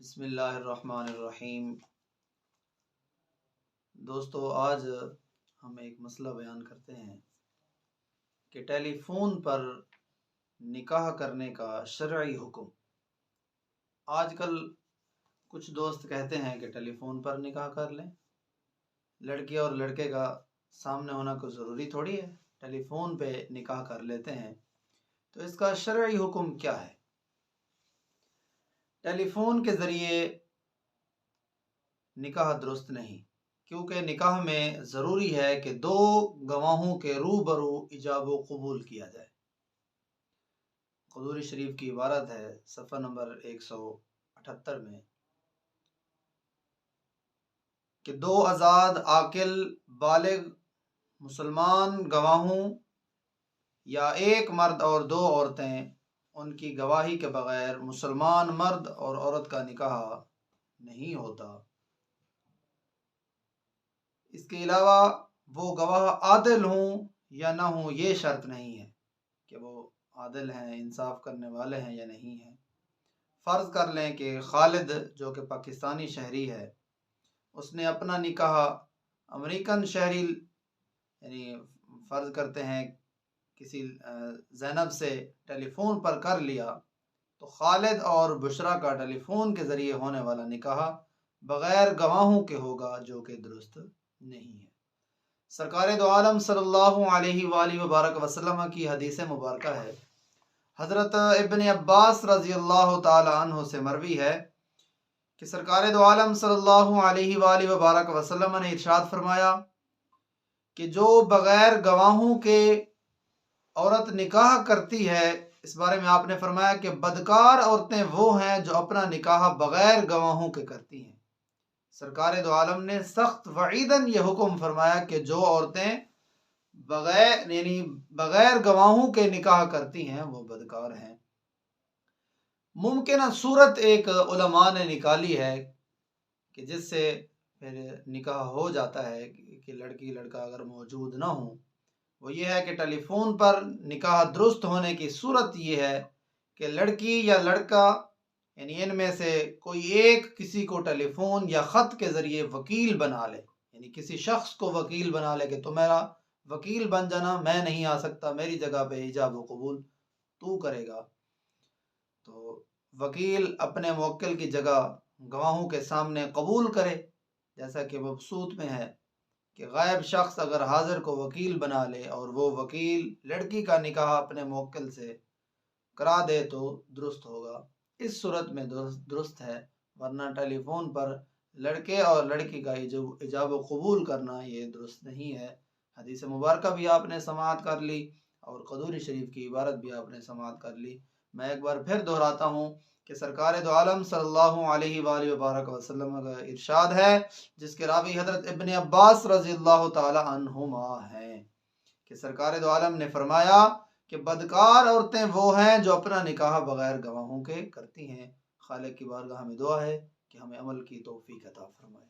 بسم اللہ الرحمن الرحیم۔ دوستو، آج ہم ایک مسئلہ بیان کرتے ہیں کہ ٹیلی فون پر نکاح کرنے کا شرعی حکم۔ آج کل کچھ دوست کہتے ہیں کہ ٹیلی فون پر نکاح کر لیں، لڑکی اور لڑکے کا سامنے ہونا کوئی ضروری تھوڑی ہے، ٹیلی فون پہ نکاح کر لیتے ہیں۔ تو اس کا شرعی حکم کیا ہے؟ ٹیلی فون کے ذریعے نکاح درست نہیں، کیونکہ نکاح میں ضروری ہے کہ دو گواہوں کے روبرو ایجاب و قبول کیا جائے۔ قدوری شریف کی عبارت ہے صفحہ نمبر 178 میں کہ دو آزاد عاقل بالغ مسلمان گواہوں یا ایک مرد اور دو عورتیں ان کی گواہی کے بغیر مسلمان مرد اور عورت کا نکاح نہیں ہوتا۔ اس کے علاوہ وہ گواہ عادل ہوں یا نہ ہوں یہ شرط نہیں ہے کہ وہ عادل ہیں، انصاف کرنے والے ہیں یا نہیں ہیں۔ فرض کر لیں کہ خالد جو کہ پاکستانی شہری ہے، اس نے اپنا نکاح امریکن شہری یعنی فرض کرتے ہیں کسی زینب سے ٹیلی فون پر کر لیا، تو خالد اور بشرا کا ٹیلی فون کے ذریعے ہونے والا نکاح بغیر گواہوں کے ہوگا، جو کہ درست نہیں ہے۔ سرکار دو عالم صلی اللہ علیہ وآلہ وبارک وسلم کی حدیث مبارکہ ہے، حضرت ابن عباس رضی اللہ تعالی عنہ سے مروی ہے کہ سرکار دو عالم صلی اللہ علیہ وآلہ وبارک وسلم نے ارشاد فرمایا کہ جو بغیر گواہوں کے عورت نکاح کرتی ہے، اس بارے میں آپ نے فرمایا کہ بدکار عورتیں وہ ہیں جو اپنا نکاح بغیر گواہوں کے کرتی ہیں۔ سرکار دو عالم نے سخت وعیداً یہ حکم فرمایا کہ جو عورتیں بغیر گواہوں کے نکاح کرتی ہیں وہ بدکار ہیں۔ ممکنہ صورت ایک علماء نے نکالی ہے کہ جس سے پھر نکاح ہو جاتا ہے کہ لڑکی لڑکا اگر موجود نہ ہوں، وہ یہ ہے کہ ٹیلی فون پر نکاح درست ہونے کی صورت یہ ہے کہ لڑکی یا لڑکا یعنی ان میں سے کوئی ایک کسی کو ٹیلی فون یا خط کے ذریعے وکیل بنا لے، یعنی کسی شخص کو وکیل بنا لے کہ تو میرا وکیل بن جانا، میں نہیں آ سکتا، میری جگہ پہ ایجاب و قبول تو کرے گا۔ تو وکیل اپنے موکل کی جگہ گواہوں کے سامنے قبول کرے، جیسا کہ مبسوط میں ہے کہ غائب شخص اگر حاضر کو وکیل بنا لے اور وہ وکیل لڑکی کا نکاح اپنے موکل سے کرا دے تو درست ہوگا، اس صورت میں درست ہے، ورنہ ٹیلی فون پر لڑکے اور لڑکی کا ایجاب و قبول کرنا یہ درست نہیں ہے۔ حدیث مبارکہ بھی آپ نے سماعت کر لی اور قدوری شریف کی عبارت بھی آپ نے سماعت کر لی۔ میں ایک بار پھر دہراتا ہوں کہ سرکار دو عالم صلی اللہ علیہ وآلہ وبارک وسلم کا ارشاد ہے، جس کے راوی حضرت ابن عباس رضی اللہ تعالی عنہما ہیں، کہ سرکار دو عالم نے فرمایا کہ بدکار عورتیں وہ ہیں جو اپنا نکاح بغیر گواہوں کے کرتی ہیں۔ خالق کی بارگاہ میں دعا ہے کہ ہمیں عمل کی توفیق عطا فرمائے۔